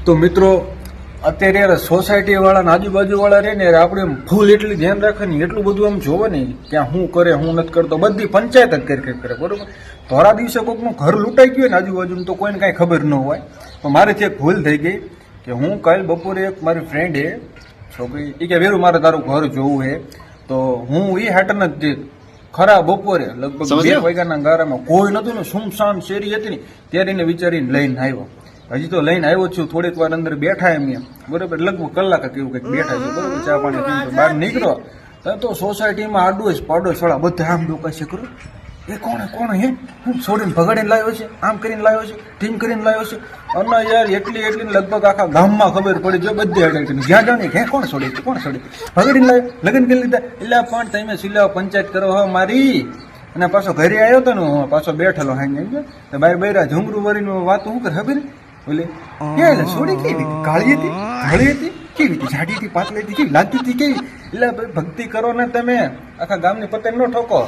તો મિત્રો અત્યારે યાર સોસાયટી વાળા આજુબાજુ વાળા રહે ને આપણે એમ ફૂલ એટલી ધ્યાન રાખે ને એટલું બધું આમ જોવે ને ક્યાં શું કરે શું નથી કરતો બધી પંચાયત જ કરે બરોબર. થોડા દિવસે કોઈકનું ઘર લૂંટાઈ ગયું ને આજુબાજુ તો કોઈને કાંઈ ખબર ન હોય. તો મારેથી એક ભૂલ થઈ ગઈ કે હું કાલ બપોરે એક મારી ફ્રેન્ડ હે છોકરી એ કે વેરું મારે તારું ઘર જોવું હે તો હું એ હાટન જ ખરા બપોરે લગભગ 2 વાગ્યાના ગારામાં કોઈ નતું ને સુમસાન શેરી હતી ને ત્યારે એને વિચારીને લઈને આવ્યો. હજી તો લઈને આવ્યો છું થોડીક વાર અંદર બેઠા એમ બરોબર લગભગ કલાક કેવું કંઈક બેઠા છે બરોબર ચા પાણી પીને બહાર નીકળો તો સોસાયટીમાં આડોશ પાડોશ વાળા બધા આમ લોકો છે કરું એ કોણ હે છોડીને ભગાડીને લાવ્યો છે આમ કરીને લાવ્યો છે ટીમ કરીને લાવ્યો છે અને યાર એટલી લગભગ આખા ગામમાં ખબર પડી જો બધી અડે જ્યાં જાણે હે કોણ છોડી ભગાડીને લાવ્યો લગ્ન કરી લીધા એટલે પણ તમે સિલાવ પંચાયત કરો હો મારી. અને પાછો ઘરે આવ્યો હતો ને હું પાછો બેઠેલો હાઈ બાર બૈરા ઝુમરું વરીને વાત શું કરે ખબર બોલે એટલે છોડી કેવી હતી કાળી હતી કેવી હતી જાડી હતી પાતળી હતી કેવી લાગતી હતી કેવી એટલે ભક્તિ કરો ને તમે આખા ગામની પતંગ નો ઠોકો.